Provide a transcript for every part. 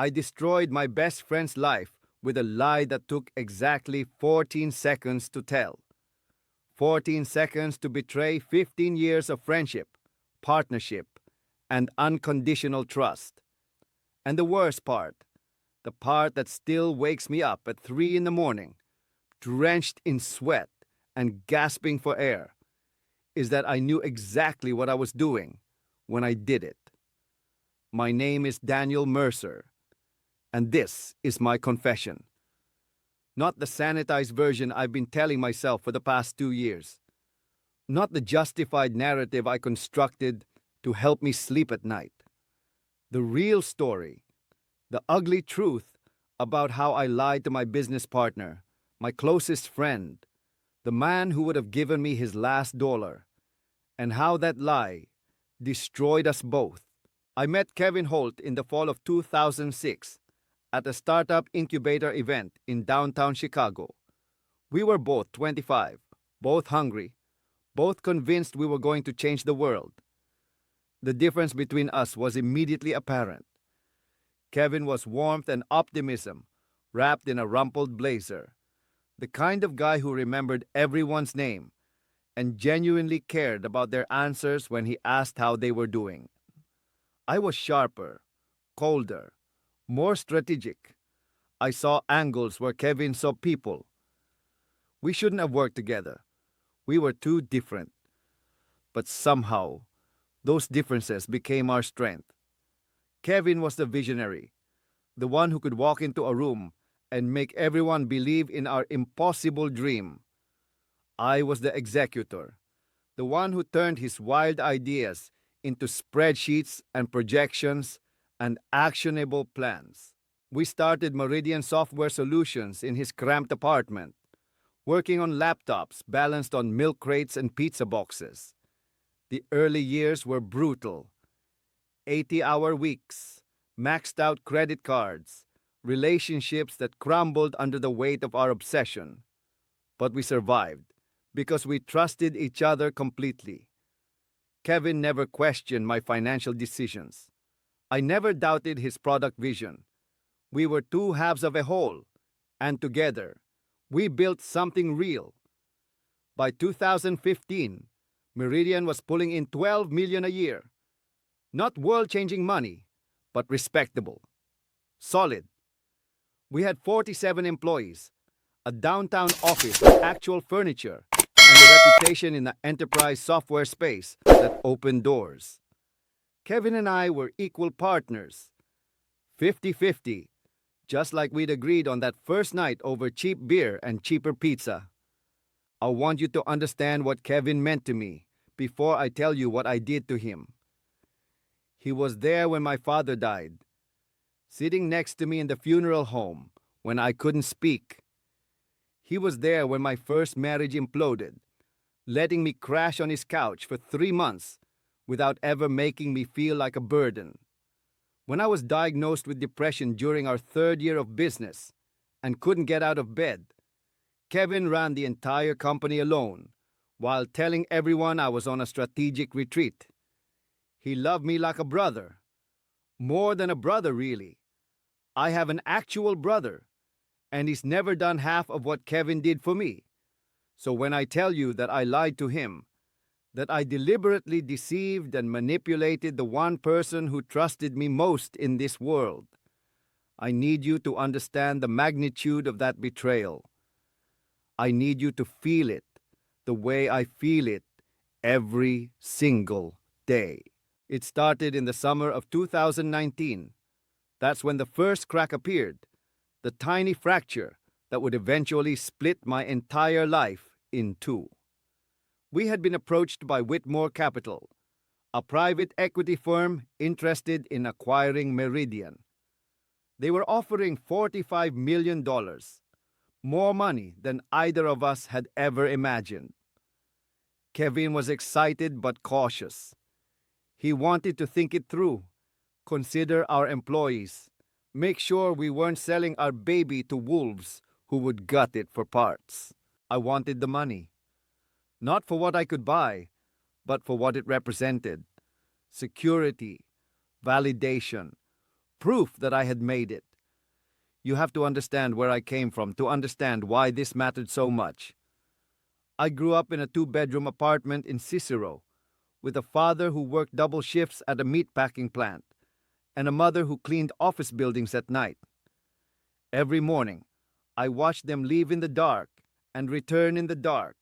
I destroyed my best friend's life with a lie that took exactly 14 seconds to tell. 14 seconds to betray 15 years of friendship, partnership, and unconditional trust. And the worst part, the part that still wakes me up at 3 in the morning, drenched in sweat and gasping for air, is that I knew exactly what I was doing when I did it. My name is Daniel Mercer, and this is my confession. Not the sanitized version I've been telling myself for the past 2 years. Not the justified narrative I constructed to help me sleep at night. The real story, the ugly truth about how I lied to my business partner, my closest friend, the man who would have given me his last dollar, and how that lie destroyed us both. I met Kevin Holt in the fall of 2006 at a startup incubator event in downtown Chicago. We were both 25, both hungry, both convinced we were going to change the world. The difference between us was immediately apparent. Kevin was warmth and optimism, wrapped in a rumpled blazer. The kind of guy who remembered everyone's name and genuinely cared about their answers when he asked how they were doing. I was sharper, colder, more strategic. I saw angles where Kevin saw people. We shouldn't have worked together. We were too different. But somehow, those differences became our strength. Kevin was the visionary, the one who could walk into a room and make everyone believe in our impossible dream. I was the executor, the one who turned his wild ideas into spreadsheets and projections and actionable plans. We started Meridian Software Solutions in his cramped apartment, working on laptops balanced on milk crates and pizza boxes. The early years were brutal. 80-hour weeks, maxed out credit cards, relationships that crumbled under the weight of our obsession. But we survived because we trusted each other completely. Kevin never questioned my financial decisions. I never doubted his product vision. We were two halves of a whole, and together, we built something real. By 2015, Meridian was pulling in $12 million a year. Not world-changing money, but respectable. Solid. We had 47 employees, a downtown office with actual furniture, and a reputation in the enterprise software space that opened doors. Kevin and I were equal partners, 50-50, just like we'd agreed on that first night over cheap beer and cheaper pizza. I want you to understand what Kevin meant to me before I tell you what I did to him. He was there when my father died, sitting next to me in the funeral home when I couldn't speak. He was there when my first marriage imploded, letting me crash on his couch for 3 months without ever making me feel like a burden. When I was diagnosed with depression during our 3rd year of business and couldn't get out of bed, Kevin ran the entire company alone while telling everyone I was on a strategic retreat. He loved me like a brother. More than a brother, really. I have an actual brother, and he's never done half of what Kevin did for me. So when I tell you that I lied to him, that I deliberately deceived and manipulated the one person who trusted me most in this world, I need you to understand the magnitude of that betrayal. I need you to feel it the way I feel it every single day. It started in the summer of 2019. That's when the first crack appeared, the tiny fracture that would eventually split my entire life in two. We had been approached by Whitmore Capital, a private equity firm interested in acquiring Meridian. They were offering $45 million, more money than either of us had ever imagined. Kevin was excited but cautious. He wanted to think it through, consider our employees, make sure we weren't selling our baby to wolves who would gut it for parts. I wanted the money, not for what I could buy, but for what it represented. Security, validation, proof that I had made it. You have to understand where I came from to understand why this mattered so much. I grew up in a two-bedroom apartment in Cicero, with a father who worked double shifts at a meatpacking plant, and a mother who cleaned office buildings at night. Every morning, I watched them leave in the dark and return in the dark,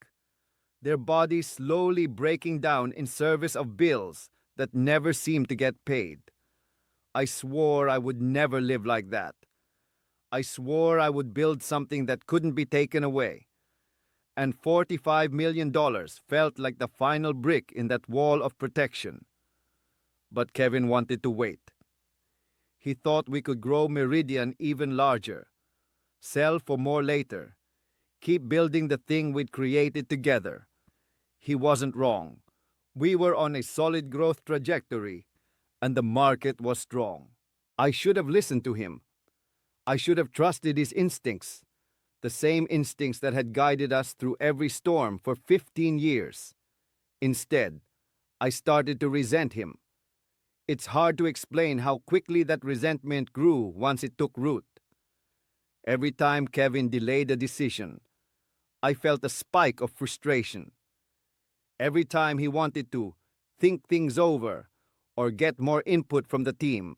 their bodies slowly breaking down in service of bills that never seemed to get paid. I swore I would never live like that. I swore I would build something that couldn't be taken away. And $45 million felt like the final brick in that wall of protection. But Kevin wanted to wait. He thought we could grow Meridian even larger, sell for more later, keep building the thing we'd created together. He wasn't wrong. We were on a solid growth trajectory, and the market was strong. I should have listened to him. I should have trusted his instincts, the same instincts that had guided us through every storm for 15 years. Instead, I started to resent him. It's hard to explain how quickly that resentment grew once it took root. Every time Kevin delayed a decision, I felt a spike of frustration. Every time he wanted to think things over or get more input from the team,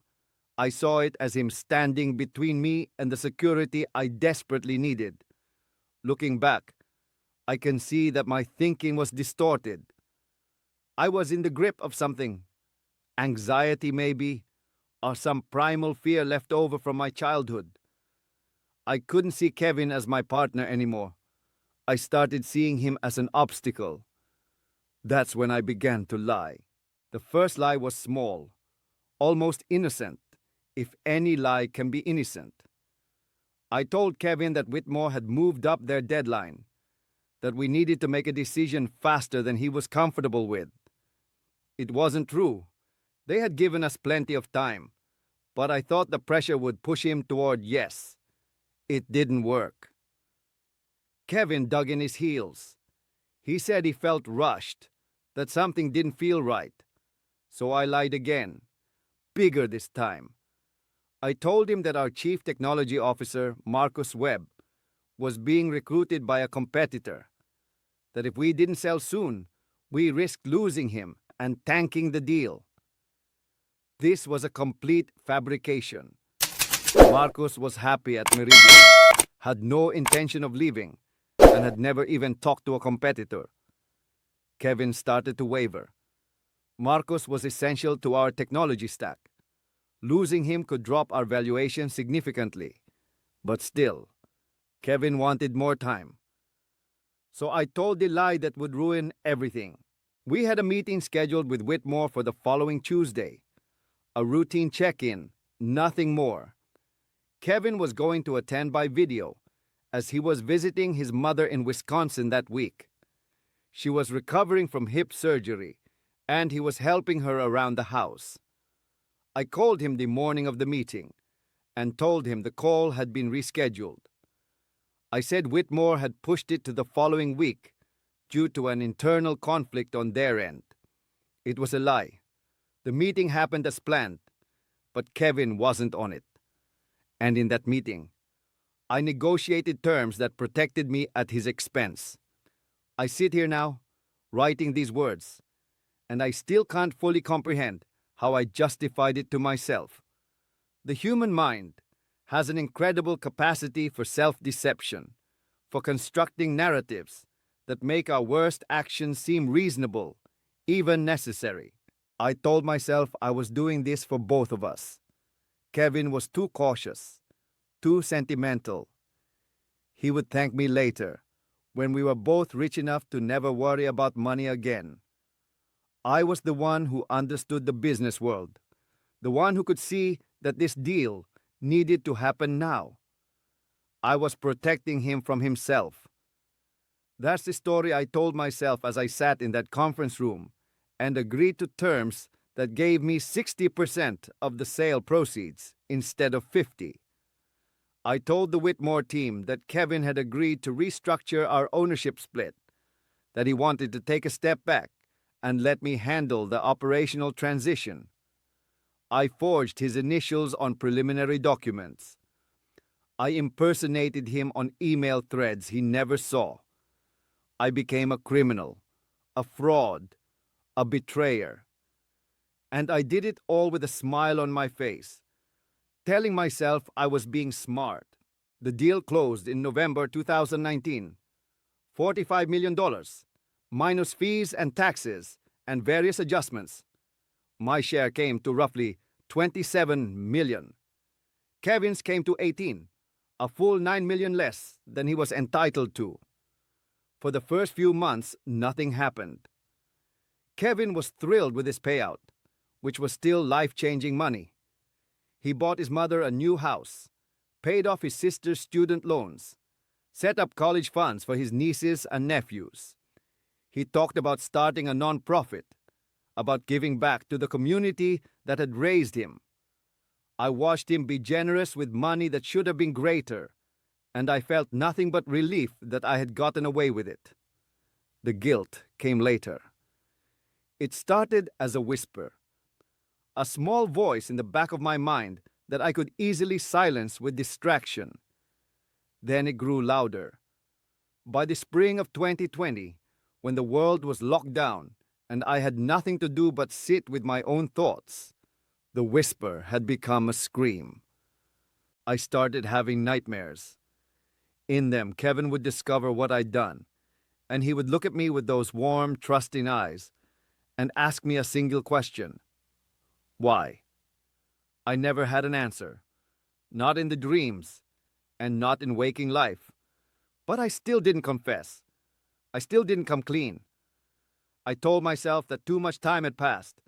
I saw it as him standing between me and the security I desperately needed. Looking back, I can see that my thinking was distorted. I was in the grip of something, anxiety maybe, or some primal fear left over from my childhood. I couldn't see Kevin as my partner anymore. I started seeing him as an obstacle. That's when I began to lie. The first lie was small, almost innocent, if any lie can be innocent. I told Kevin that Whitmore had moved up their deadline, that we needed to make a decision faster than he was comfortable with. It wasn't true. They had given us plenty of time, but I thought the pressure would push him toward yes. It didn't work. Kevin dug in his heels. He said he felt rushed, that something didn't feel right. So I lied again, bigger this time. I told him that our Chief Technology Officer, Marcus Webb, was being recruited by a competitor, that if we didn't sell soon, we risked losing him and tanking the deal. This was a complete fabrication. Marcus was happy at Meridian, had no intention of leaving, and had never even talked to a competitor. Kevin started to waver. Marcus was essential to our technology stack. Losing him could drop our valuation significantly. But still, Kevin wanted more time. So I told the lie that would ruin everything. We had a meeting scheduled with Whitmore for the following Tuesday. A routine check-in, nothing more. Kevin was going to attend by video, as he was visiting his mother in Wisconsin that week. She was recovering from hip surgery, and he was helping her around the house. I called him the morning of the meeting and told him the call had been rescheduled. I said Whitmore had pushed it to the following week due to an internal conflict on their end. It was a lie. The meeting happened as planned, but Kevin wasn't on it. And in that meeting, I negotiated terms that protected me at his expense. I sit here now, writing these words, and I still can't fully comprehend how I justified it to myself. The human mind has an incredible capacity for self-deception, for constructing narratives that make our worst actions seem reasonable, even necessary. I told myself I was doing this for both of us. Kevin was too cautious, too sentimental. He would thank me later, when we were both rich enough to never worry about money again. I was the one who understood the business world, the one who could see that this deal needed to happen now. I was protecting him from himself. That's the story I told myself as I sat in that conference room and agreed to terms that gave me 60% of the sale proceeds instead of 50%. I told the Whitmore team that Kevin had agreed to restructure our ownership split, that he wanted to take a step back and let me handle the operational transition. I forged his initials on preliminary documents. I impersonated him on email threads he never saw. I became a criminal, a fraud, a betrayer. And I did it all with a smile on my face, telling myself I was being smart. The deal closed in November 2019. $45 million, minus fees and taxes and various adjustments. My share came to roughly 27 million. Kevin's came to 18, a full 9 million less than he was entitled to. For the first few months, nothing happened. Kevin was thrilled with his payout, which was still life-changing money. He bought his mother a new house, paid off his sister's student loans, set up college funds for his nieces and nephews. He talked about starting a non-profit, about giving back to the community that had raised him. I watched him be generous with money that should have been greater, and I felt nothing but relief that I had gotten away with it. The guilt came later. It started as a whisper, a small voice in the back of my mind that I could easily silence with distraction. Then it grew louder. By the spring of 2020, when the world was locked down and I had nothing to do but sit with my own thoughts, the whisper had become a scream. I started having nightmares. In them, Kevin would discover what I'd done, and he would look at me with those warm, trusting eyes and ask me a single question. Why? I never had an answer, not in the dreams, and not in waking life. But I still didn't confess. I still didn't come clean. I told myself that too much time had passed,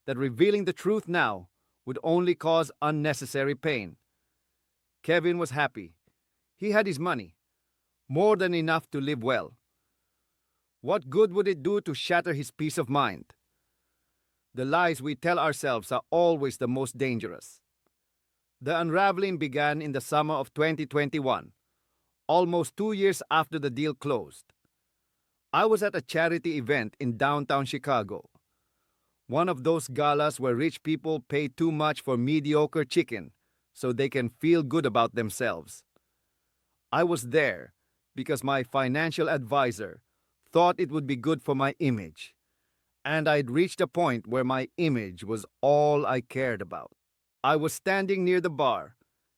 that revealing the truth now would only cause unnecessary pain. Kevin was happy. He had his money, more than enough to live well. What good would it do to shatter his peace of mind? The lies we tell ourselves are always the most dangerous. The unraveling began in the summer of 2021, almost 2 years after the deal closed. I was at a charity event in downtown Chicago, one of those galas where rich people pay too much for mediocre chicken so they can feel good about themselves. I was there because my financial advisor thought it would be good for my image, and I'd reached a point where my image was all I cared about. I was standing near the bar,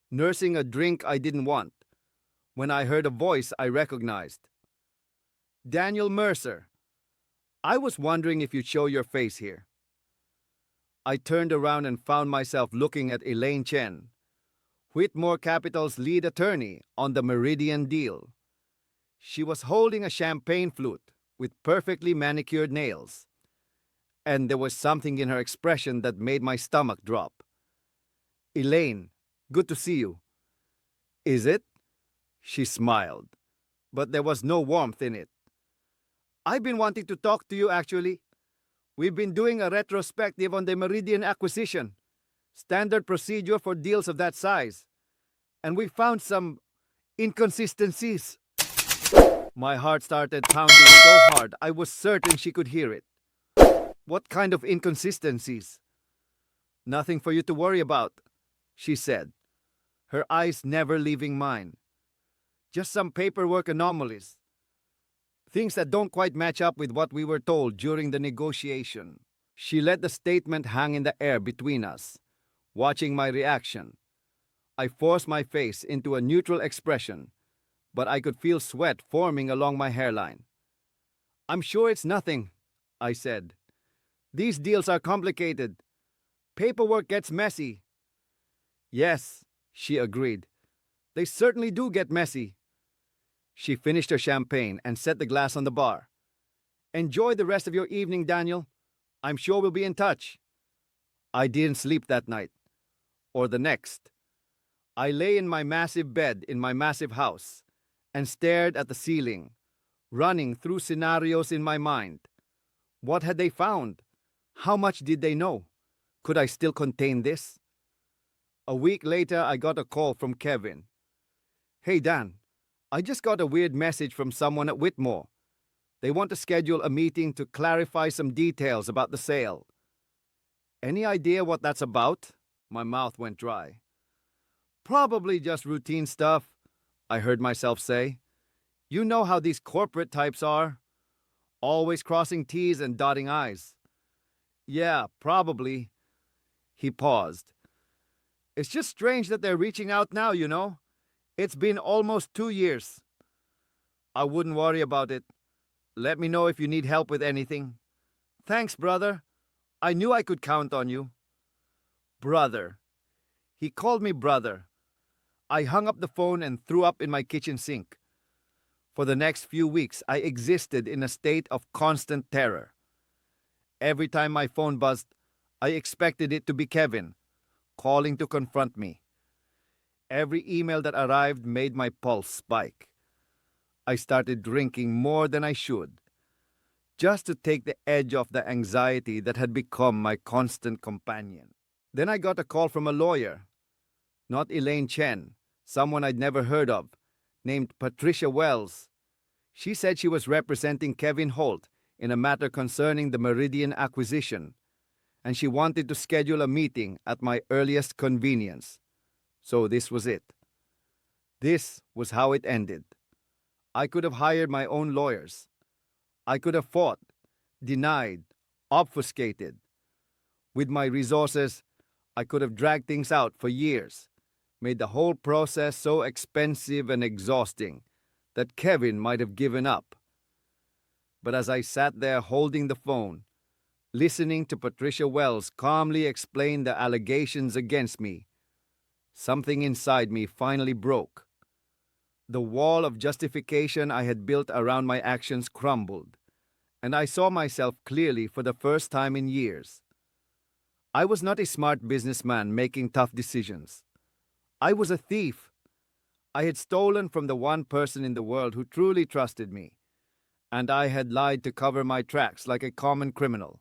nursing a drink I didn't want, when I heard a voice I recognized. Daniel Mercer, I was wondering if you'd show your face here. I turned around and found myself looking at Elaine Chen, Whitmore Capital's lead attorney on the Meridian deal. She was holding a champagne flute with perfectly manicured nails, and there was something in her expression that made my stomach drop. Elaine, good to see you. Is it? She smiled, but there was no warmth in it. I've been wanting to talk to you, actually. We've been doing a retrospective on the Meridian acquisition, standard procedure for deals of that size, and we found some inconsistencies. My heart started pounding so hard I was certain she could hear it. What kind of inconsistencies? Nothing for you to worry about, she said, her eyes never leaving mine. Just some paperwork anomalies. Things that don't quite match up with what we were told during the negotiation. She let the statement hang in the air between us, watching my reaction. I forced my face into a neutral expression, but I could feel sweat forming along my hairline. I'm sure it's nothing, I said. These deals are complicated. Paperwork gets messy. Yes, she agreed. They certainly do get messy. She finished her champagne and set the glass on the bar. Enjoy the rest of your evening, Daniel. I'm sure we'll be in touch. I didn't sleep that night, or the next. I lay in my massive bed in my massive house and stared at the ceiling, running through scenarios in my mind. What had they found? How much did they know? Could I still contain this? A week later, I got a call from Kevin. Hey, Dan, I just got a weird message from someone at Whitmore. They want to schedule a meeting to clarify some details about the sale. Any idea what that's about? My mouth went dry. Probably just routine stuff, I heard myself say. You know how these corporate types are. Always crossing T's and dotting I's. Yeah, probably. He paused. It's just strange that they're reaching out now, you know? It's been almost 2 years. I wouldn't worry about it. Let me know if you need help with anything. Thanks, brother. I knew I could count on you. Brother. He called me brother. I hung up the phone and threw up in my kitchen sink. For the next few weeks, I existed in a state of constant terror. Every time my phone buzzed, I expected it to be Kevin, calling to confront me. Every email that arrived made my pulse spike. I started drinking more than I should, just to take the edge off the anxiety that had become my constant companion. Then I got a call from a lawyer, not Elaine Chen, someone I'd never heard of, named Patricia Wells. She said she was representing Kevin Holt in a matter concerning the Meridian acquisition, and she wanted to schedule a meeting at my earliest convenience. So this was it. This was how it ended. I could have hired my own lawyers. I could have fought, denied, obfuscated. With my resources, I could have dragged things out for years, made the whole process so expensive and exhausting that Kevin might have given up. But as I sat there holding the phone, listening to Patricia Wells calmly explain the allegations against me, something inside me finally broke. The wall of justification I had built around my actions crumbled, and I saw myself clearly for the first time in years. I was not a smart businessman making tough decisions. I was a thief. I had stolen from the one person in the world who truly trusted me, and I had lied to cover my tracks like a common criminal.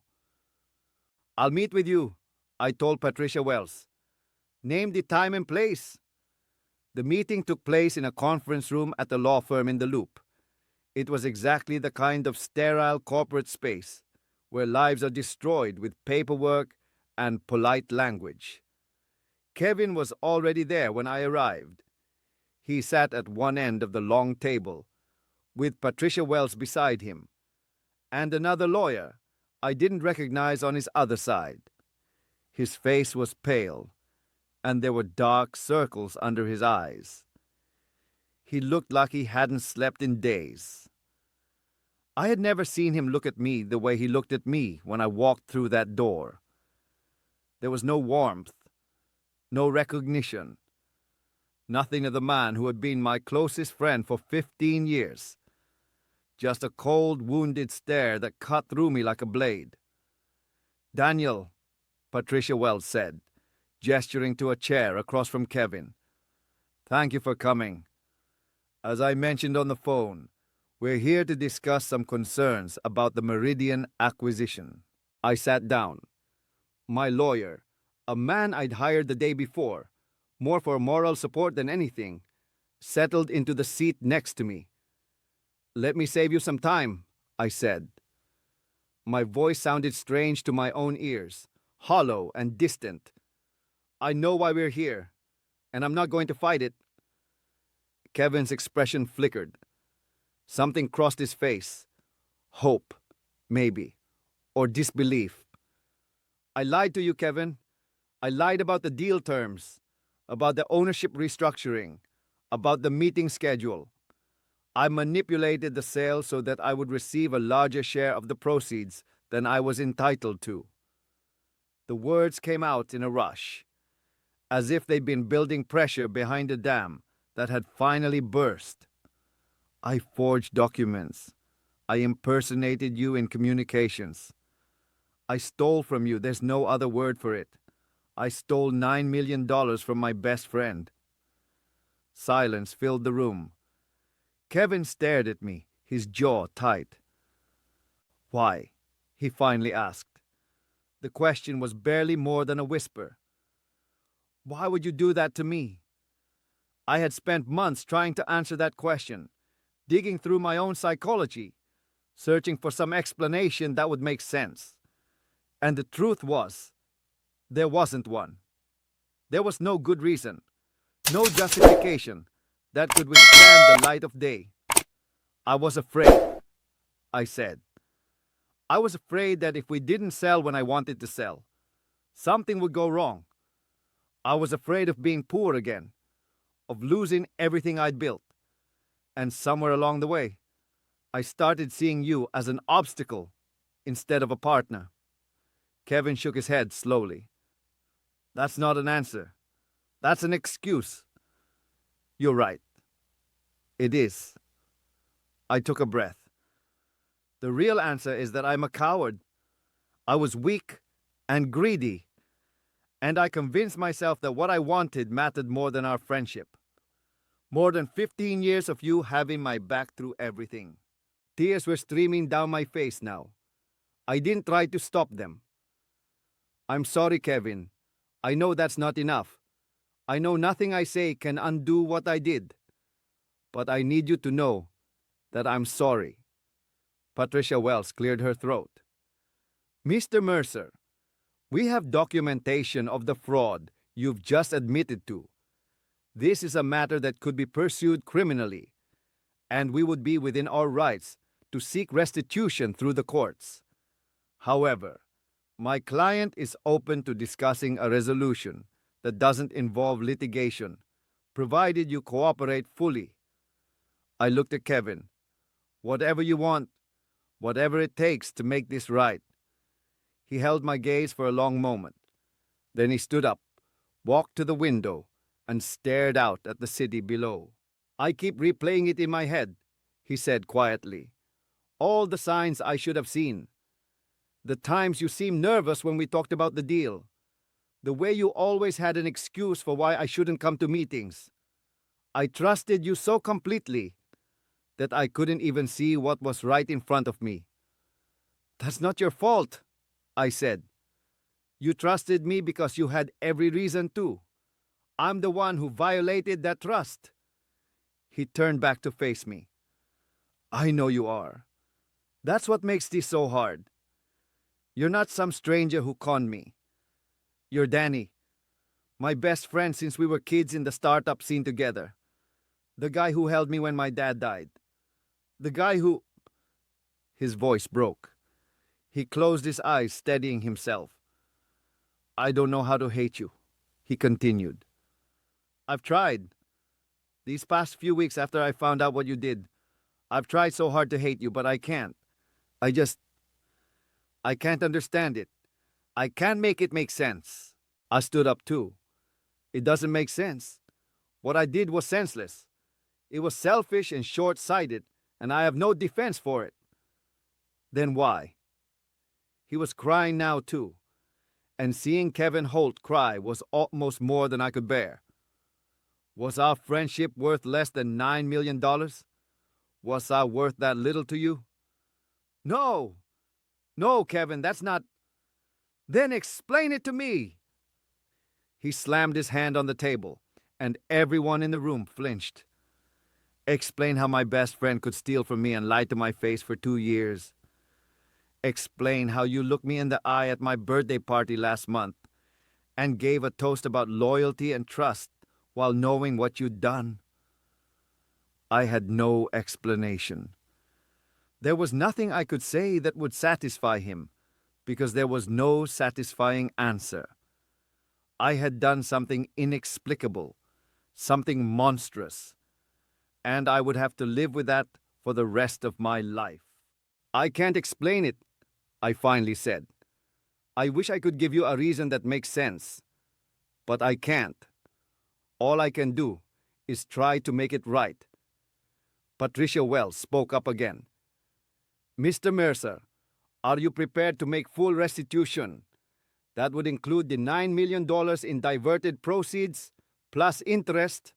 I'll meet with you, I told Patricia Wells. Name the time and place. The meeting took place in a conference room at the law firm in the Loop. It was exactly the kind of sterile corporate space where lives are destroyed with paperwork and polite language. Kevin was already there when I arrived. He sat at one end of the long table, with Patricia Wells beside him, and another lawyer I didn't recognize on his other side. His face was pale, and there were dark circles under his eyes. He looked like he hadn't slept in days. I had never seen him look at me the way he looked at me when I walked through that door. There was no warmth, no recognition, nothing of the man who had been my closest friend for 15 years. Just a cold, wounded stare that cut through me like a blade. Daniel, Patricia Wells said, gesturing to a chair across from Kevin. Thank you for coming. As I mentioned on the phone, we're here to discuss some concerns about the Meridian acquisition. I sat down. My lawyer, a man I'd hired the day before, more for moral support than anything, settled into the seat next to me. Let me save you some time, I said. My voice sounded strange to my own ears, hollow and distant. I know why we're here, and I'm not going to fight it. Kevin's expression flickered. Something crossed his face. Hope, maybe, or disbelief. I lied to you, Kevin. I lied about the deal terms, about the ownership restructuring, about the meeting schedule. I manipulated the sale so that I would receive a larger share of the proceeds than I was entitled to. The words came out in a rush, as if they'd been building pressure behind a dam that had finally burst. I forged documents. I impersonated you in communications. I stole from you, there's no other word for it. I stole $9 million from my best friend. Silence filled the room. Kevin stared at me, his jaw tight. Why? He finally asked. The question was barely more than a whisper. Why would you do that to me? I had spent months trying to answer that question, digging through my own psychology, searching for some explanation that would make sense. And the truth was, There wasn't one. There was no good reason, no justification that could withstand the light of day. I was afraid, I said. I was afraid that if we didn't sell when I wanted to sell, something would go wrong. I was afraid of being poor again, of losing everything I'd built. And somewhere along the way, I started seeing you as an obstacle instead of a partner. Kevin shook his head slowly. That's not an answer. That's an excuse. You're right. It is. I took a breath. The real answer is that I'm a coward. I was weak and greedy, and I convinced myself that what I wanted mattered more than our friendship. More than 15 years of you having my back through everything. Tears were streaming down my face now. I didn't try to stop them. I'm sorry, Kevin. I know that's not enough. I know nothing I say can undo what I did. But I need you to know that I'm sorry. Patricia Wells cleared her throat. Mr. Mercer, we have documentation of the fraud you've just admitted to. This is a matter that could be pursued criminally, and we would be within our rights to seek restitution through the courts. However, my client is open to discussing a resolution that doesn't involve litigation, provided you cooperate fully. I looked at Kevin. Whatever you want, whatever it takes to make this right. He held my gaze for a long moment. Then he stood up, walked to the window, and stared out at the city below. I keep replaying it in my head, he said quietly. All the signs I should have seen. The times you seemed nervous when we talked about the deal. The way you always had an excuse for why I shouldn't come to meetings. I trusted you so completely that I couldn't even see what was right in front of me. That's not your fault, I said. You trusted me because you had every reason to. I'm the one who violated that trust. He turned back to face me. I know you are. That's what makes this so hard. You're not some stranger who conned me. You're Danny, my best friend since we were kids in the startup scene together. The guy who held me when my dad died. The guy who... His voice broke. He closed his eyes, steadying himself. I don't know how to hate you, he continued. I've tried. These past few weeks after I found out what you did, I've tried so hard to hate you, but I can't. I can't understand it. I can't make it make sense. I stood up too. It doesn't make sense. What I did was senseless. It was selfish and short-sighted, and I have no defense for it. Then why? He was crying now too, and seeing Kevin Holt cry was almost more than I could bear. Was our friendship worth less than $9 million? Was I worth that little to you? No! No, Kevin, that's not... Then explain it to me! He slammed his hand on the table, and everyone in the room flinched. Explain how my best friend could steal from me and lie to my face for 2 years. Explain how you looked me in the eye at my birthday party last month and gave a toast about loyalty and trust while knowing what you'd done. I had no explanation. There was nothing I could say that would satisfy him, because there was no satisfying answer. I had done something inexplicable, something monstrous, and I would have to live with that for the rest of my life. I can't explain it, I finally said. I wish I could give you a reason that makes sense, but I can't. All I can do is try to make it right. Patricia Wells spoke up again. Mr. Mercer, are you prepared to make full restitution? That would include the $9 million in diverted proceeds, plus interest,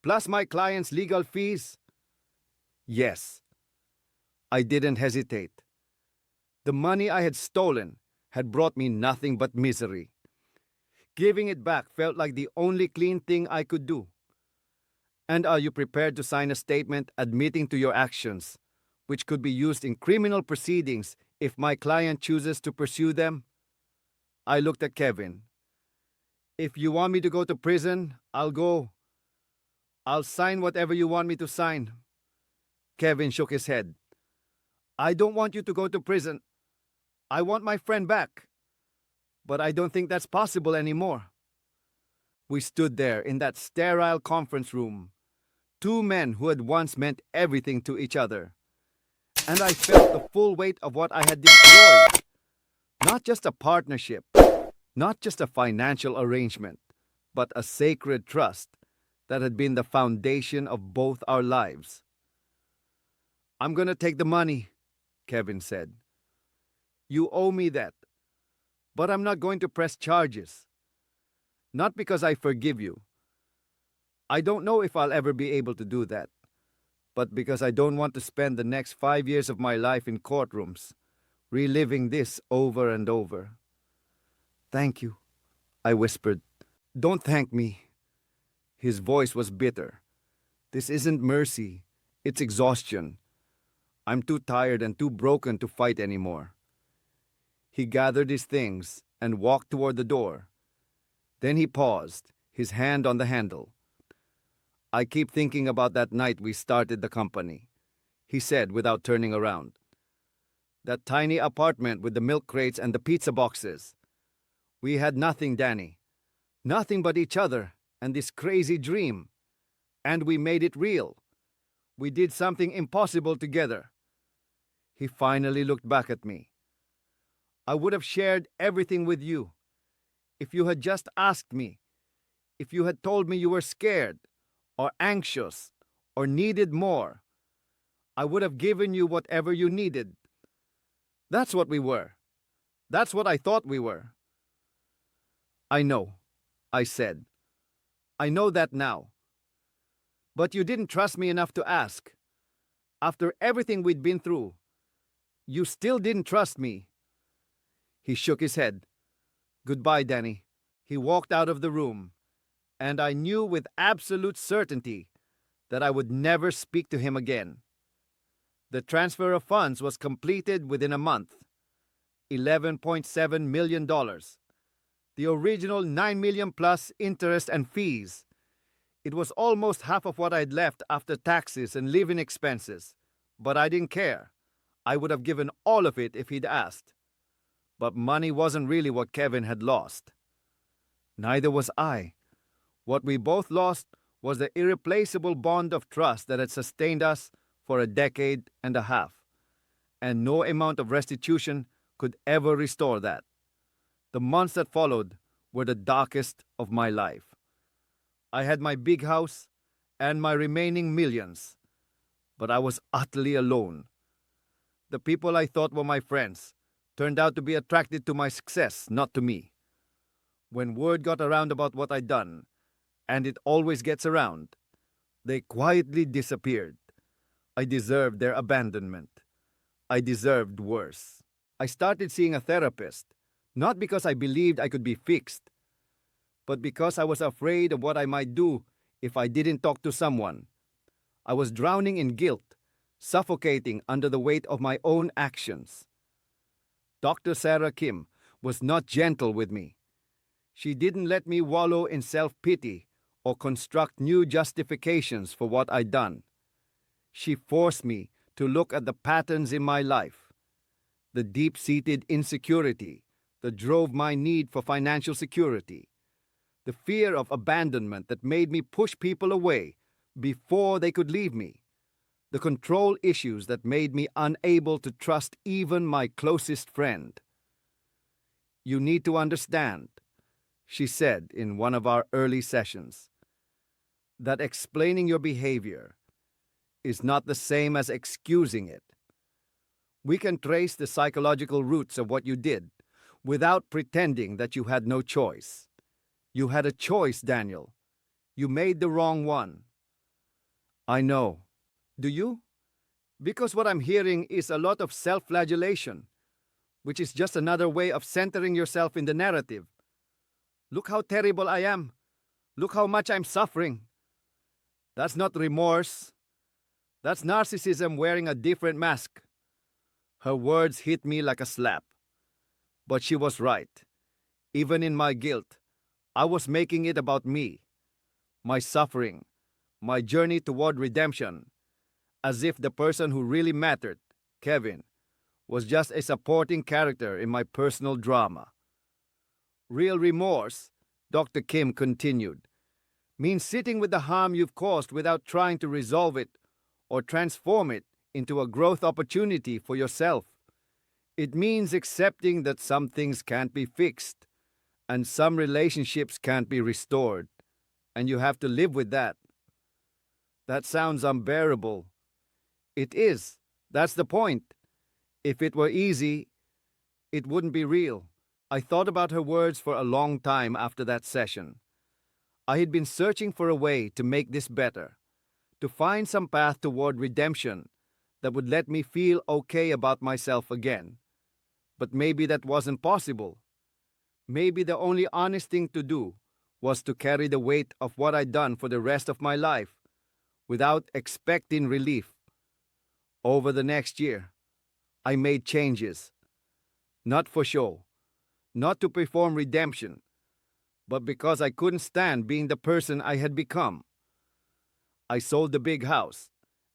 plus my client's legal fees? Yes. I didn't hesitate. The money I had stolen had brought me nothing but misery. Giving it back felt like the only clean thing I could do. And are you prepared to sign a statement admitting to your actions, which could be used in criminal proceedings if my client chooses to pursue them? I looked at Kevin. If you want me to go to prison, I'll go. I'll sign whatever you want me to sign. Kevin shook his head. I don't want you to go to prison. I want my friend back. But I don't think that's possible anymore. We stood there in that sterile conference room, two men who had once meant everything to each other. And I felt the full weight of what I had destroyed. Not just a partnership, not just a financial arrangement, but a sacred trust that had been the foundation of both our lives. I'm gonna take the money, Kevin said. You owe me that. But I'm not going to press charges. Not because I forgive you. I don't know if I'll ever be able to do that. But because I don't want to spend the next 5 years of my life in courtrooms, reliving this over and over. Thank you, I whispered. Don't thank me. His voice was bitter. This isn't mercy, it's exhaustion. I'm too tired and too broken to fight anymore. He gathered his things and walked toward the door. Then he paused, his hand on the handle. I keep thinking about that night we started the company, he said without turning around. That tiny apartment with the milk crates and the pizza boxes. We had nothing, Danny. Nothing but each other and this crazy dream. And we made it real. We did something impossible together. He finally looked back at me. I would have shared everything with you. If you had just asked me, if you had told me you were scared, or anxious, or needed more, I would have given you whatever you needed. That's what we were. That's what I thought we were. I know, I said. I know that now. But you didn't trust me enough to ask. After everything we'd been through, you still didn't trust me. He shook his head. Goodbye, Danny. He walked out of the room, and I knew with absolute certainty that I would never speak to him again. The transfer of funds was completed within a month. $11.7 million. The original $9 million plus interest and fees. It was almost half of what I'd left after taxes and living expenses. But I didn't care. I would have given all of it if he'd asked. But money wasn't really what Kevin had lost. Neither was I. What we both lost was the irreplaceable bond of trust that had sustained us for a decade and a half. And no amount of restitution could ever restore that. The months that followed were the darkest of my life. I had my big house and my remaining millions, but I was utterly alone. The people I thought were my friends turned out to be attracted to my success, not to me. When word got around about what I'd done, and it always gets around, they quietly disappeared. I deserved their abandonment. I deserved worse. I started seeing a therapist, not because I believed I could be fixed, but because I was afraid of what I might do if I didn't talk to someone. I was drowning in guilt, suffocating under the weight of my own actions. Dr. Sarah Kim was not gentle with me. She didn't let me wallow in self-pity or construct new justifications for what I'd done. She forced me to look at the patterns in my life, the deep-seated insecurity that drove my need for financial security, the fear of abandonment that made me push people away before they could leave me, the control issues that made me unable to trust even my closest friend. You need to understand, she said in one of our early sessions, that explaining your behavior is not the same as excusing it. We can trace the psychological roots of what you did without pretending that you had no choice. You had a choice, Daniel. You made the wrong one. I know. Do you? Because what I'm hearing is a lot of self-flagellation, which is just another way of centering yourself in the narrative. Look how terrible I am. Look how much I'm suffering. That's not remorse. That's narcissism wearing a different mask. Her words hit me like a slap. But she was right. Even in my guilt, I was making it about me, my suffering, my journey toward redemption, as if the person who really mattered, Kevin, was just a supporting character in my personal drama. Real remorse, Dr. Kim continued, means sitting with the harm you've caused without trying to resolve it or transform it into a growth opportunity for yourself. It means accepting that some things can't be fixed and some relationships can't be restored, and you have to live with that. That sounds unbearable. It is. That's the point. If it were easy, it wouldn't be real. I thought about her words for a long time after that session. I had been searching for a way to make this better, to find some path toward redemption that would let me feel okay about myself again. But maybe that wasn't possible. Maybe the only honest thing to do was to carry the weight of what I'd done for the rest of my life without expecting relief. Over the next year, I made changes. Not for show, not to perform redemption, but because I couldn't stand being the person I had become. I sold the big house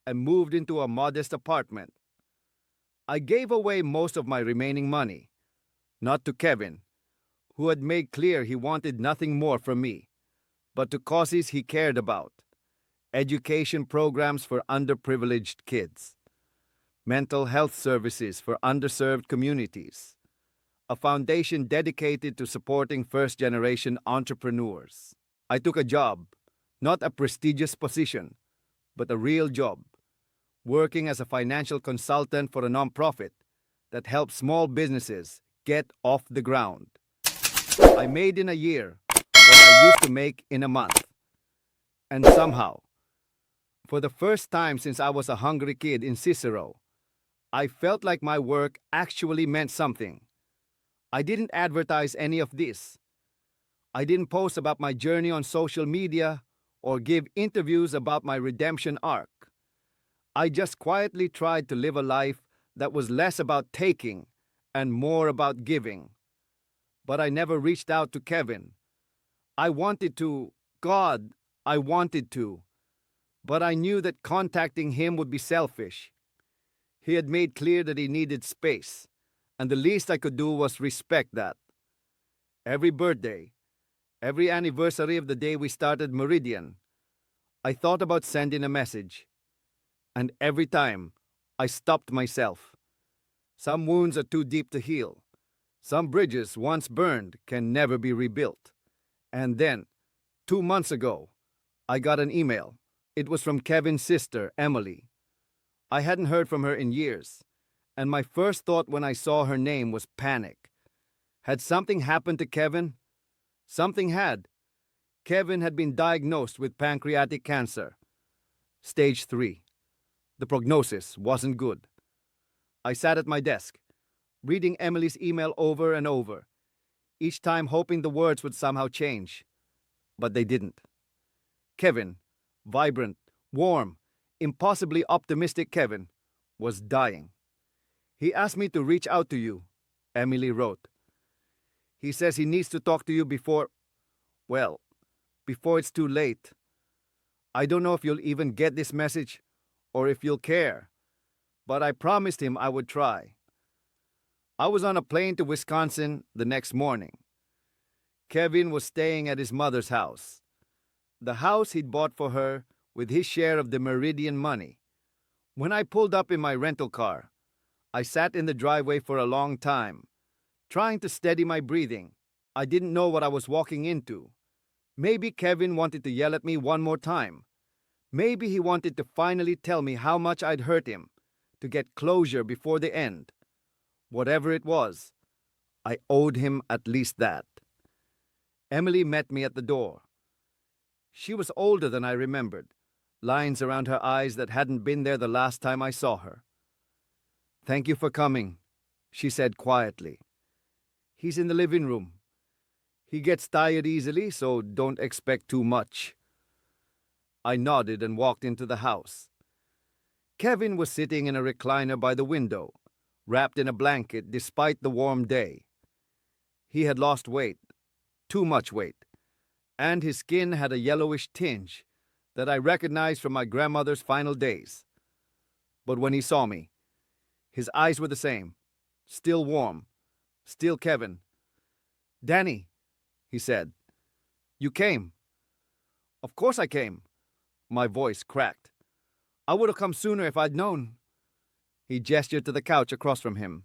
and moved into a modest apartment. I gave away most of my remaining money, not to Kevin, who had made clear he wanted nothing more from me, but to causes he cared about: education programs for underprivileged kids, mental health services for underserved communities, a foundation dedicated to supporting first-generation entrepreneurs. I took a job, not a prestigious position, but a real job, working as a financial consultant for a nonprofit that helps small businesses get off the ground. I made in a year what I used to make in a month. And somehow, for the first time since I was a hungry kid in Cicero, I felt like my work actually meant something. I didn't advertise any of this. I didn't post about my journey on social media or give interviews about my redemption arc. I just quietly tried to live a life that was less about taking and more about giving. But I never reached out to Kevin. I wanted to, God, I wanted to. But I knew that contacting him would be selfish. He had made clear that he needed space, and the least I could do was respect that. Every birthday, every anniversary of the day we started Meridian, I thought about sending a message. And every time, I stopped myself. Some wounds are too deep to heal. Some bridges, once burned, can never be rebuilt. And then, 2 months ago, I got an email. It was from Kevin's sister, Emily. I hadn't heard from her in years, and my first thought when I saw her name was panic. Had something happened to Kevin? Something had. Kevin had been diagnosed with pancreatic cancer. Stage 3. The prognosis wasn't good. I sat at my desk, reading Emily's email over and over, each time hoping the words would somehow change. But they didn't. Kevin, vibrant, warm, impossibly optimistic Kevin, was dying. He asked me to reach out to you, Emily wrote. He says he needs to talk to you before it's too late. I don't know if you'll even get this message or if you'll care, but I promised him I would try. I was on a plane to Wisconsin the next morning. Kevin was staying at his mother's house, the house he'd bought for her with his share of the Meridian money. When I pulled up in my rental car, I sat in the driveway for a long time, trying to steady my breathing. I didn't know what I was walking into. Maybe Kevin wanted to yell at me one more time. Maybe he wanted to finally tell me how much I'd hurt him, to get closure before the end. Whatever it was, I owed him at least that. Emily met me at the door. She was older than I remembered, lines around her eyes that hadn't been there the last time I saw her. "Thank you for coming," she said quietly. "He's in the living room. He gets tired easily, so don't expect too much." I nodded and walked into the house. Kevin was sitting in a recliner by the window, wrapped in a blanket despite the warm day. He had lost weight, too much weight, and his skin had a yellowish tinge that I recognized from my grandmother's final days. But when he saw me, his eyes were the same, still warm, still Kevin. "Danny," he said, "you came." "Of course I came." My voice cracked. "I would have come sooner if I'd known." He gestured to the couch across from him.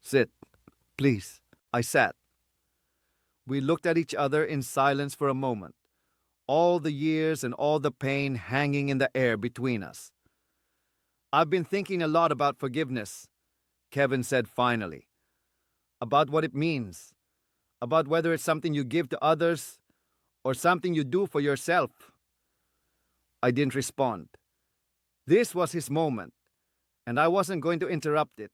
"Sit, please." I sat. We looked at each other in silence for a moment, all the years and all the pain hanging in the air between us. "I've been thinking a lot about forgiveness," Kevin said finally. "About what it means, about whether it's something you give to others or something you do for yourself." I didn't respond. This was his moment, and I wasn't going to interrupt it.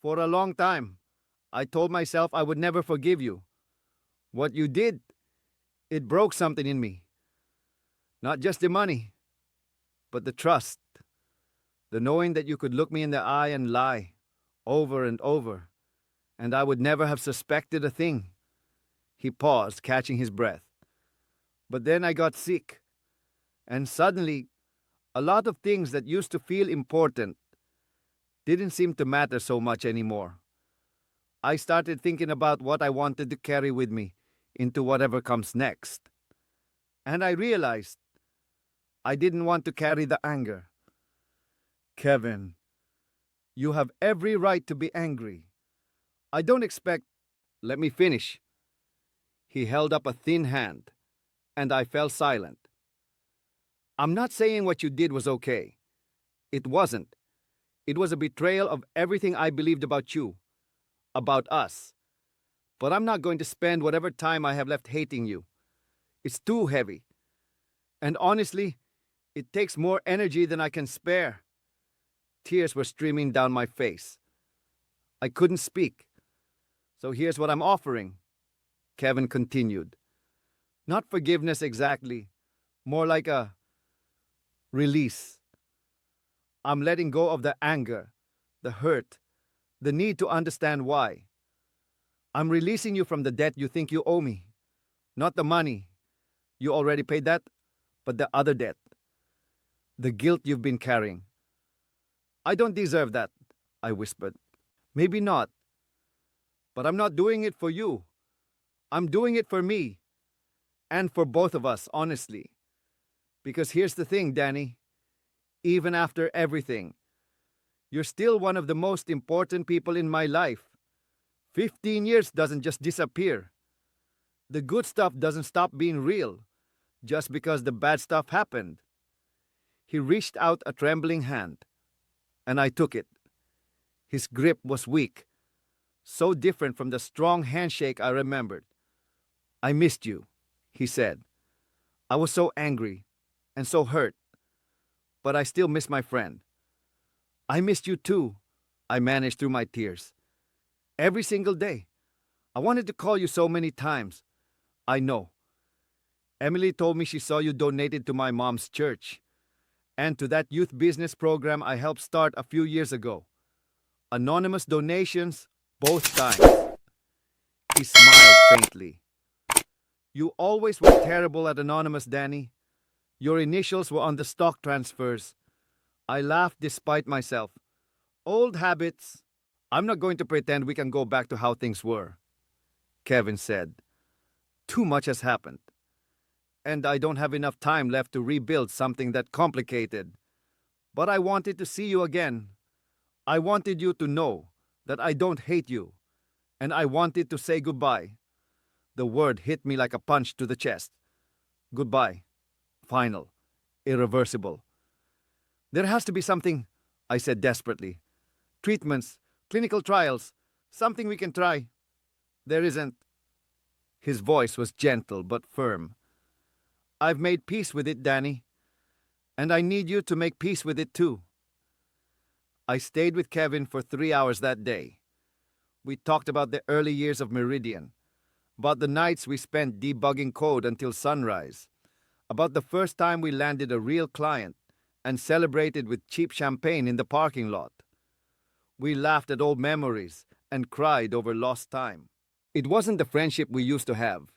"For a long time, I told myself I would never forgive you. What you did, it broke something in me. Not just the money, but the trust. The knowing that you could look me in the eye and lie, over and over, and I would never have suspected a thing." He paused, catching his breath. "But then I got sick, and suddenly, a lot of things that used to feel important didn't seem to matter so much anymore. I started thinking about what I wanted to carry with me into whatever comes next. And I realized I didn't want to carry the anger." "Kevin, you have every right to be angry. I don't expect—" "Let me finish." He held up a thin hand, and I fell silent. "I'm not saying what you did was okay. It wasn't. It was a betrayal of everything I believed about you, about us. But I'm not going to spend whatever time I have left hating you. It's too heavy. And honestly, it takes more energy than I can spare." Tears were streaming down my face. I couldn't speak. "So here's what I'm offering," Kevin continued. "Not forgiveness exactly, more like a release. I'm letting go of the anger, the hurt, the need to understand why. I'm releasing you from the debt you think you owe me. Not the money. You already paid that, but the other debt. The guilt you've been carrying." "I don't deserve that," I whispered. "Maybe not. But I'm not doing it for you. I'm doing it for me. And for both of us, honestly. Because here's the thing, Danny. Even after everything, you're still one of the most important people in my life. 15 years doesn't just disappear. The good stuff doesn't stop being real just because the bad stuff happened." He reached out a trembling hand, and I took it. His grip was weak, so different from the strong handshake I remembered. "I missed you," he said. "I was so angry and so hurt, but I still miss my friend." "I missed you too," I managed through my tears. "Every single day. I wanted to call you so many times. I know. Emily told me she saw you donated to my mom's church and to that youth business program I helped start a few years ago. Anonymous donations both times." He smiled faintly. "You always were terrible at anonymous, Danny. Your initials were on the stock transfers." I laughed despite myself. "Old habits." "I'm not going to pretend we can go back to how things were," Kevin said. "Too much has happened. And I don't have enough time left to rebuild something that complicated. But I wanted to see you again. I wanted you to know that I don't hate you. And I wanted to say goodbye." The word hit me like a punch to the chest. Goodbye. Final. Irreversible. "There has to be something," I said desperately. "Treatments, clinical trials, something we can try." "There isn't." His voice was gentle but firm. "I've made peace with it, Danny. And I need you to make peace with it too." I stayed with Kevin for 3 hours that day. We talked about the early years of Meridian, about the nights we spent debugging code until sunrise, about the first time we landed a real client and celebrated with cheap champagne in the parking lot. We laughed at old memories and cried over lost time. It wasn't the friendship we used to have.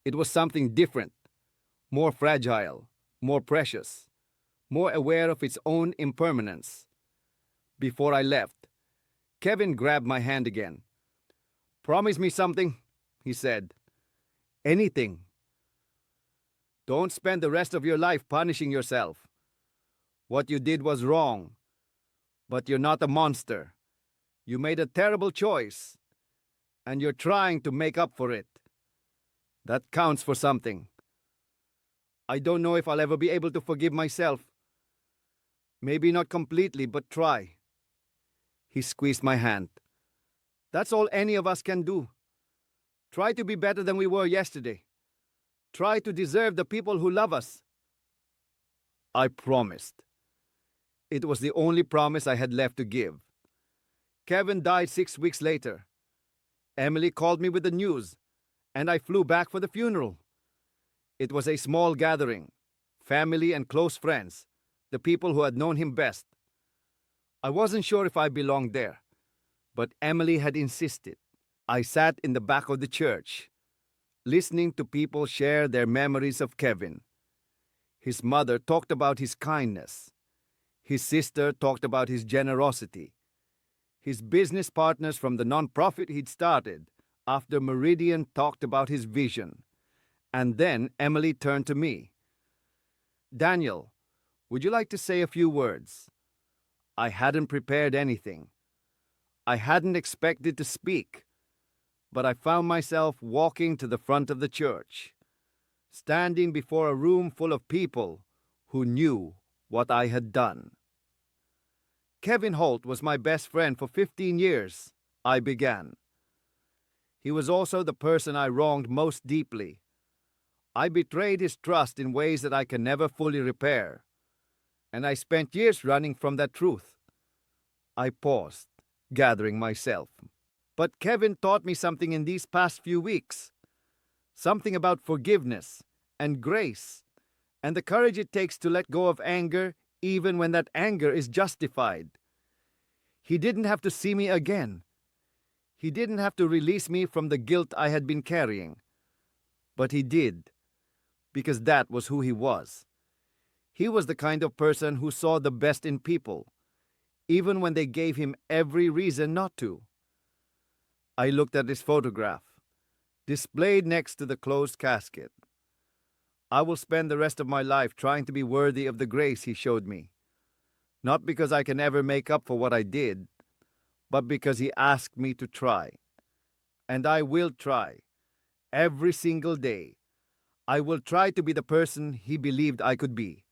It was something different, more fragile, more precious, more aware of its own impermanence. Before I left, Kevin grabbed my hand again. "Promise me something," he said. "Anything. Don't spend the rest of your life punishing yourself. What you did was wrong, but you're not a monster. You made a terrible choice, and you're trying to make up for it. That counts for something. I don't know if I'll ever be able to forgive myself. Maybe not completely, but try." He squeezed my hand. "That's all any of us can do. Try to be better than we were yesterday. Try to deserve the people who love us." I promised. It was the only promise I had left to give. Kevin died 6 weeks later. Emily called me with the news, and I flew back for the funeral. It was a small gathering, family and close friends, the people who had known him best. I wasn't sure if I belonged there, but Emily had insisted. I sat in the back of the church, listening to people share their memories of Kevin. His mother talked about his kindness. His sister talked about his generosity. His business partners from the nonprofit he'd started after Meridian talked about his vision. And then Emily turned to me. "Daniel, would you like to say a few words?" I hadn't prepared anything. I hadn't expected to speak, but I found myself walking to the front of the church, standing before a room full of people who knew what I had done. "Kevin Holt was my best friend for 15 years, I began. He was also the person I wronged most deeply. I betrayed his trust in ways that I can never fully repair, and I spent years running from that truth." I paused, gathering myself. "But Kevin taught me something in these past few weeks. Something about forgiveness and grace and the courage it takes to let go of anger even when that anger is justified. He didn't have to see me again. He didn't have to release me from the guilt I had been carrying. But he did, because that was who he was. He was the kind of person who saw the best in people, even when they gave him every reason not to." I looked at his photograph, displayed next to the closed casket. I will spend the rest of my life trying to be worthy of the grace he showed me. Not because I can ever make up for what I did, but because he asked me to try. And I will try. Every single day. I will try to be the person he believed I could be.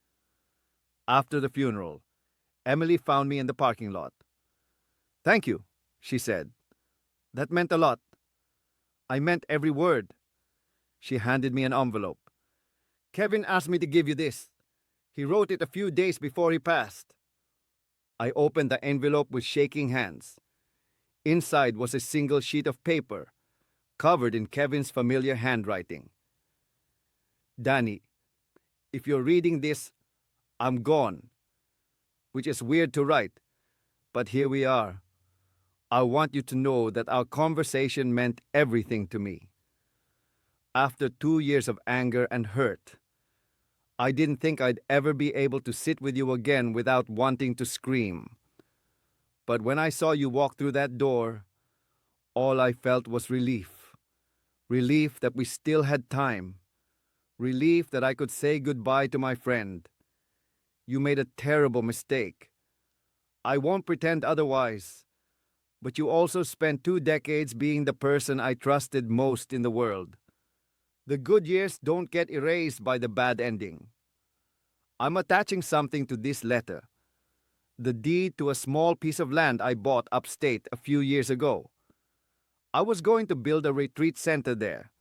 After the funeral, Emily found me in the parking lot. "Thank you," she said. "That meant a lot." I meant every word. She handed me an envelope. "Kevin asked me to give you this. He wrote it a few days before he passed." I opened the envelope with shaking hands. Inside was a single sheet of paper, covered in Kevin's familiar handwriting. "Danny, if you're reading this, I'm gone." Which is weird to write, but here we are. I want you to know that our conversation meant everything to me. After 2 years of anger and hurt, I didn't think I'd ever be able to sit with you again without wanting to scream. But when I saw you walk through that door, all I felt was relief. Relief that we still had time. Relief that I could say goodbye to my friend. You made a terrible mistake. I won't pretend otherwise. But you also spent 2 decades being the person I trusted most in the world. The good years don't get erased by the bad ending. I'm attaching something to this letter. The deed to a small piece of land I bought upstate a few years ago. I was going to build a retreat center there,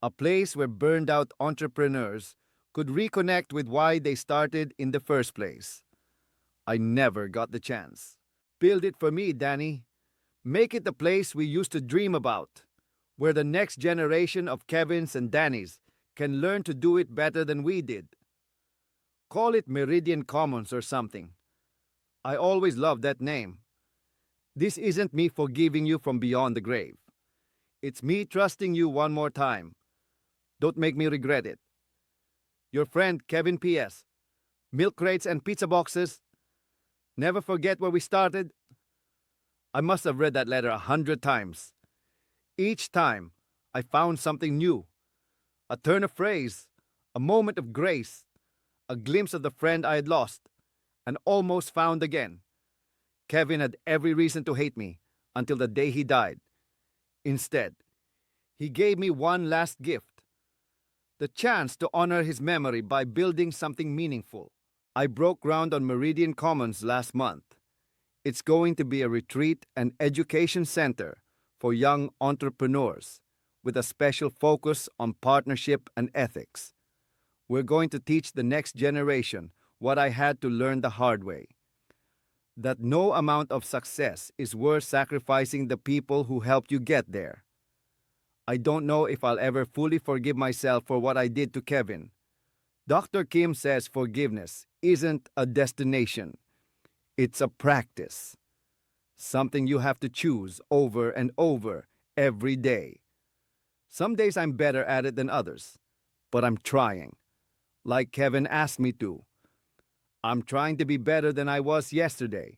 a place where burned-out entrepreneurs could reconnect with why they started in the first place. I never got the chance. Build it for me, Danny. Make it the place we used to dream about, where the next generation of Kevins and Dannys can learn to do it better than we did. Call it Meridian Commons or something. I always loved that name. This isn't me forgiving you from beyond the grave. It's me trusting you one more time. Don't make me regret it. Your friend Kevin P.S. Milk crates and pizza boxes. Never forget where we started. I must have read that letter 100 times. Each time, I found something new. A turn of phrase, a moment of grace, a glimpse of the friend I had lost and almost found again. Kevin had every reason to hate me until the day he died. Instead, he gave me one last gift, the chance to honor his memory by building something meaningful. I broke ground on Meridian Commons last month. It's going to be a retreat and education center for young entrepreneurs with a special focus on partnership and ethics. We're going to teach the next generation what I had to learn the hard way: that no amount of success is worth sacrificing the people who helped you get there. I don't know if I'll ever fully forgive myself for what I did to Kevin. Dr. Kim says forgiveness isn't a destination, it's a practice. Something you have to choose over and over every day. Some days I'm better at it than others, but I'm trying. Like Kevin asked me to. I'm trying to be better than I was yesterday.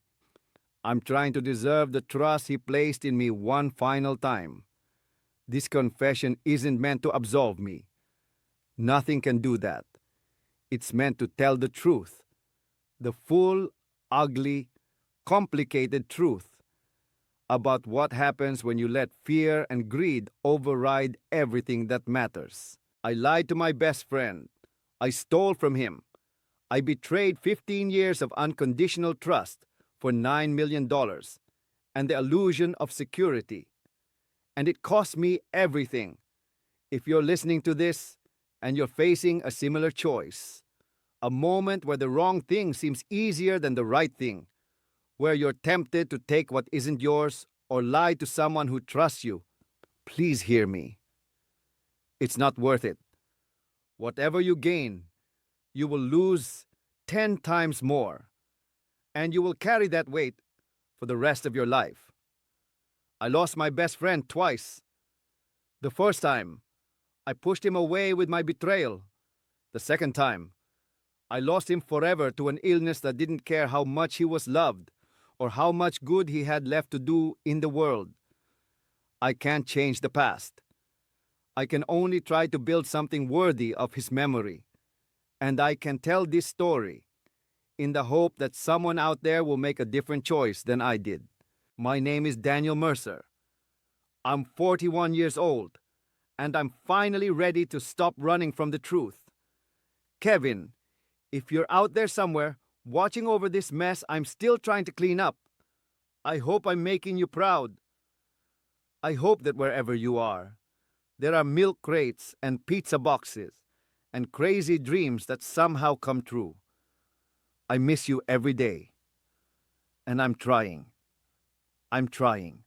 I'm trying to deserve the trust he placed in me one final time. This confession isn't meant to absolve me. Nothing can do that. It's meant to tell the truth. The full, ugly, complicated truth about what happens when you let fear and greed override everything that matters. I lied to my best friend. I stole from him. I betrayed 15 years of unconditional trust for $9 million and the illusion of security. And it cost me everything. If you're listening to this and you're facing a similar choice, a moment where the wrong thing seems easier than the right thing, where you're tempted to take what isn't yours or lie to someone who trusts you, please hear me. It's not worth it. Whatever you gain, you will lose 10 times more, and you will carry that weight for the rest of your life. I lost my best friend twice. The first time, I pushed him away with my betrayal. The second time, I lost him forever to an illness that didn't care how much he was loved or how much good he had left to do in the world. I can't change the past. I can only try to build something worthy of his memory. And I can tell this story in the hope that someone out there will make a different choice than I did. My name is Daniel Mercer. I'm 41 years old, and I'm finally ready to stop running from the truth. Kevin, if you're out there somewhere watching over this mess I'm still trying to clean up, I hope I'm making you proud. I hope that wherever you are, there are milk crates and pizza boxes and crazy dreams that somehow come true. I miss you every day. And I'm trying. I'm trying.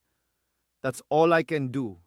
That's all I can do